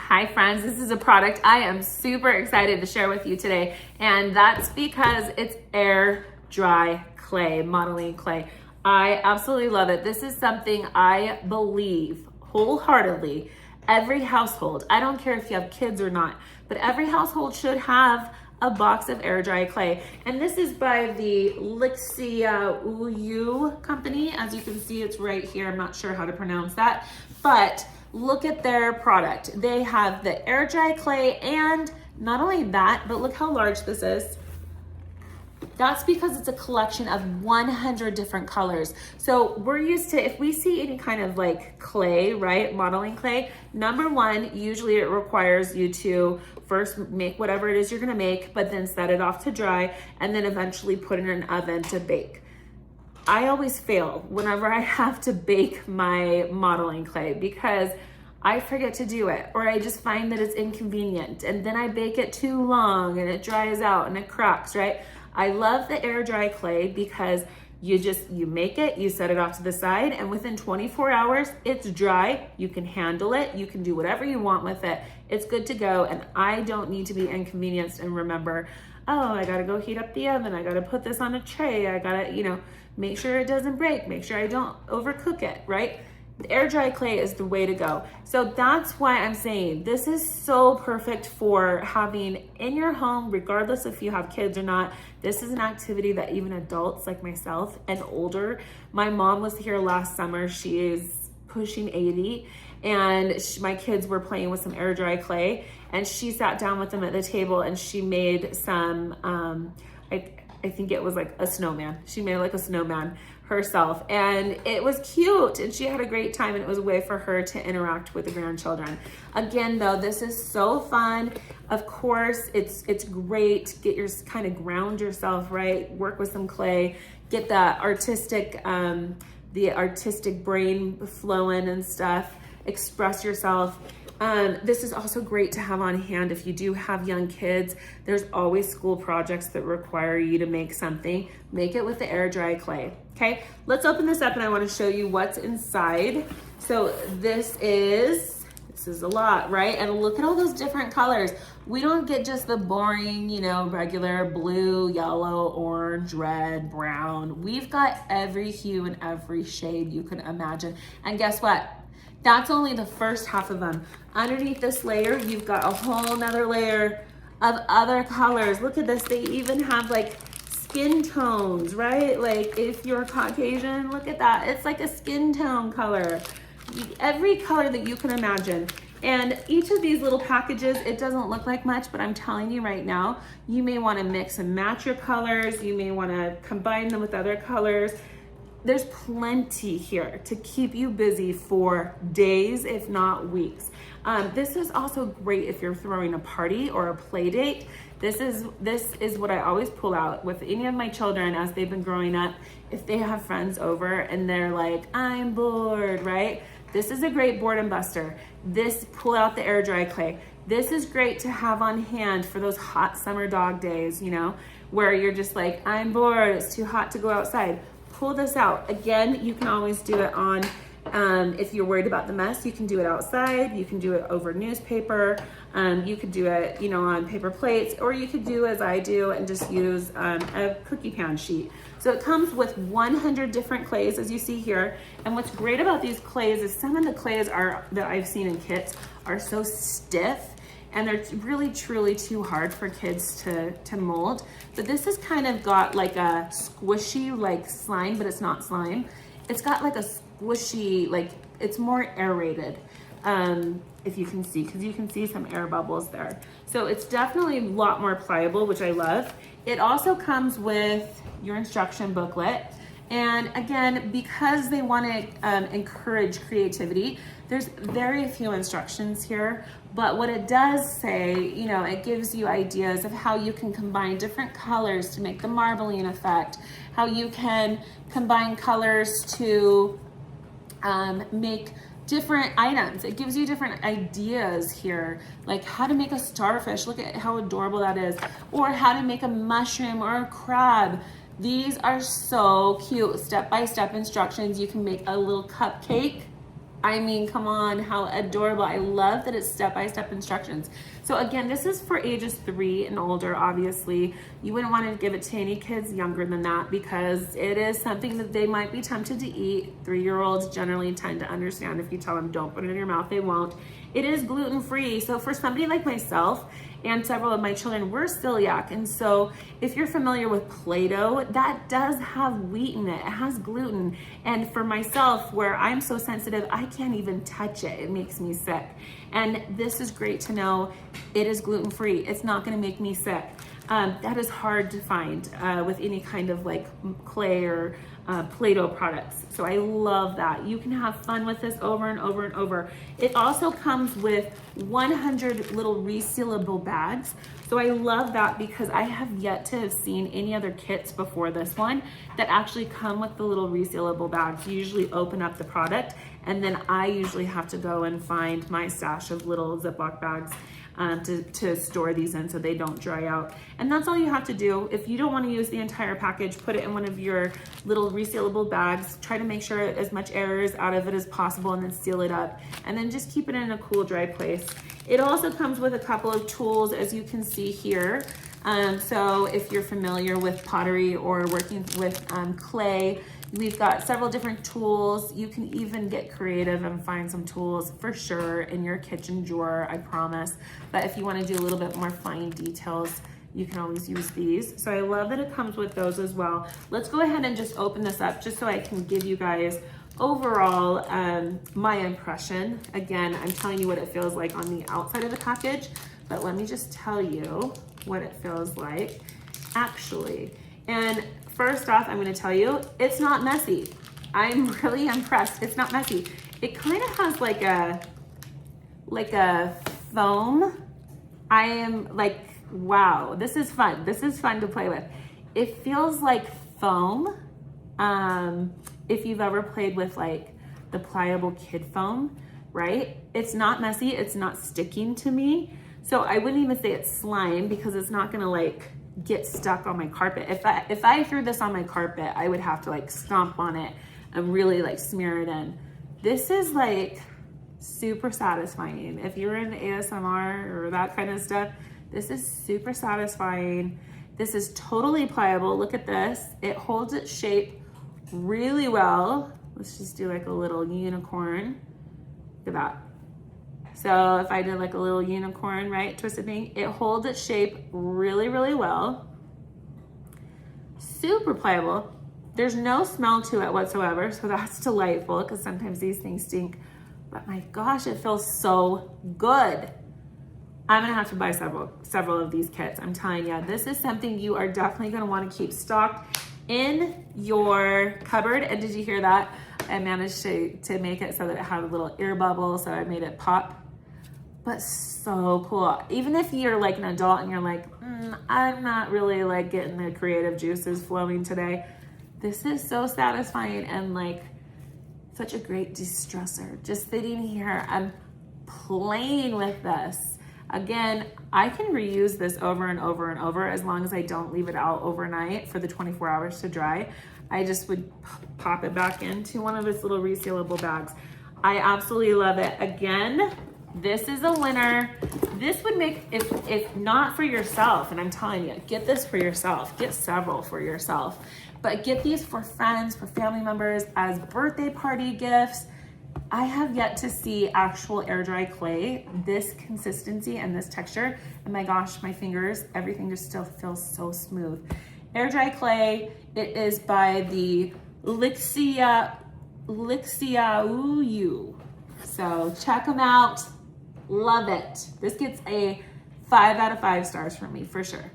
Hi friends, this is a product I am super excited to share with you today, and that's because it's air dry clay, modeling clay. I absolutely love it. This is something I believe wholeheartedly every household, I don't care if you have kids or not, but every household should have a box of air dry clay. And this is by the Ixiaoyoo company. As you can see, it's right here. I'm not sure how to pronounce that, but look at their product. They have the air dry clay, and not only that, but look how large this is. That's because it's a collection of 100 different colors. So we're used to, if we see any kind of like clay, right, modeling clay, number one, usually it requires you to first make whatever it is you're gonna make, but then set it off to dry, and then eventually put it in an oven to bake. I always fail whenever I have to bake my modeling clay because I forget to do it, or I just find that it's inconvenient, and then I bake it too long and it dries out and it cracks, right? I love the air dry clay because you make it, you set it off to the side, and within 24 hours, it's dry. You can handle it. You can do whatever you want with it. It's good to go, and I don't need to be inconvenienced and remember, oh, I gotta go heat up the oven. I gotta put this on a tray. I gotta, make sure it doesn't break. Make sure I don't overcook it, right? The air dry clay is the way to go. So that's why I'm saying this is so perfect for having in your home, regardless if you have kids or not. This is an activity that even adults like myself and older, my mom was here last summer. She is pushing 80, and my kids were playing with some air dry clay, and she sat down with them at the table and she made some, I think it was like a snowman. She made like a snowman herself, and it was cute, and she had a great time, and it was a way for her to interact with the grandchildren. Again, though, this is so fun. Of course, it's great. Ground yourself, right? Work with some clay, get the artistic brain flowing and stuff. Express yourself. This is also great to have on hand if you do have young kids. There's always school projects that require you to make something. Make it with the air dry clay. Okay, let's open this up and I want to show you what's inside. So this is a lot, right? And look at all those different colors. We don't get just the boring, regular blue, yellow, orange, red, brown. We've got every hue and every shade you can imagine. And guess what? That's only the first half of them. Underneath this layer, you've got a whole nother layer of other colors. Look at this. They even have like skin tones, right? Like if you're Caucasian, look at that. It's like a skin tone color. Every color that you can imagine. And each of these little packages, it doesn't look like much, but I'm telling you right now, you may want to mix and match your colors. You may want to combine them with other colors. There's plenty here to keep you busy for days, if not weeks. This is also great if you're throwing a party or a play date. This is what I always pull out with any of my children as they've been growing up. If they have friends over and they're like, I'm bored, right? This is a great boredom buster. Pull out the air dry clay. This is great to have on hand for those hot summer dog days, where you're just like, I'm bored, it's too hot to go outside. Pull this out. Again, you can always do it on, if you're worried about the mess, you can do it outside. You can do it over newspaper. You could do it, on paper plates, or you could do as I do and just use a cookie pan sheet. So it comes with 100 different clays, as you see here. And what's great about these clays is some of the clays that I've seen in kits are so stiff, and they're really, truly too hard for kids to mold. But this has kind of got like a squishy, like slime, but it's not slime. It's got like a squishy, like it's more aerated, if you can see, because you can see some air bubbles there. So it's definitely a lot more pliable, which I love. It also comes with your instruction booklet. And again, because they want to encourage creativity, there's very few instructions here, but what it does say, it gives you ideas of how you can combine different colors to make the marbling effect, how you can combine colors to make different items. It gives you different ideas here, like how to make a starfish. Look at how adorable that is. Or how to make a mushroom or a crab. These are so cute. Step-by-step instructions. You can make a little cupcake I mean, come on, how adorable. I love that it's step-by-step instructions. So again, this is for ages 3 and older, obviously. You wouldn't want to give it to any kids younger than that because it is something that they might be tempted to eat. 3-year-olds generally tend to understand. If you tell them don't put it in your mouth, they won't. It is gluten-free. So for somebody like myself and several of my children, we're celiac. And so if you're familiar with Play-Doh, that does have wheat in it. It has gluten. And for myself, where I'm so sensitive, I can't even touch it. It makes me sick. And this is great to know. It is gluten-free. It's not gonna make me sick. That is hard to find with any kind of like clay or Play-Doh products. So I love that. You can have fun with this over and over and over. It also comes with 100 little resealable bags. So I love that because I have yet to have seen any other kits before this one that actually come with the little resealable bags. You usually open up the product and then I usually have to go and find my stash of little Ziploc bags to store these in so they don't dry out. And that's all you have to do. If you don't want to use the entire package, put it in one of your little resealable bags. Try to make sure as much air is out of it as possible and then seal it up. And then just keep it in a cool, dry place. It also comes with a couple of tools, as you can see here. So if you're familiar with pottery or working with clay, we've got several different tools. You can even get creative and find some tools for sure in your kitchen drawer, I promise. But if you want to do a little bit more fine details, you can always use these. So I love that it comes with those as well. Let's go ahead and just open this up just so I can give you guys overall my impression. Again, I'm telling you what it feels like on the outside of the package, but let me just tell you what it feels like actually. And first off, I'm gonna tell you, it's not messy. I'm really impressed. It's not messy. It kind of has like a foam. I am like, wow, this is fun. This is fun to play with. It feels like foam. If you've ever played with like the pliable kid foam, right? It's not messy, it's not sticking to me. So I wouldn't even say it's slime because it's not gonna like get stuck on my carpet. If I threw this on my carpet, I would have to like stomp on it and really like smear it in. This is like super satisfying. If you're in ASMR or that kind of stuff, this is super satisfying. This is totally pliable. Look at this. It holds its shape really well. Let's just do like a little unicorn. Look at that. So if I did like a little unicorn, right, twisted thing, it holds its shape really, really well. Super pliable. There's no smell to it whatsoever, so that's delightful because sometimes these things stink. But my gosh, it feels so good. I'm gonna have to buy several of these kits. I'm telling you, this is something you are definitely gonna wanna keep stocked in your cupboard. And did you hear that? I managed to make it so that it had a little air bubble, so I made it pop. But so cool. Even if you're like an adult and you're like, I'm not really like getting the creative juices flowing today, this is so satisfying and like such a great de-stressor. Just sitting here, I'm playing with this. Again, I can reuse this over and over and over as long as I don't leave it out overnight for the 24 hours to dry. I just would pop it back into one of its little resealable bags. I absolutely love it. Again, this is a winner. This would make, if not for yourself, and I'm telling you, get this for yourself, get several for yourself, but get these for friends, for family members, as birthday party gifts. I have yet to see actual air dry clay, this consistency and this texture. And my gosh, my fingers, everything just still feels so smooth. Air dry clay, it is by the Ixiaoyoo. So check them out. Love it. This gets a 5 out of 5 stars from me for sure.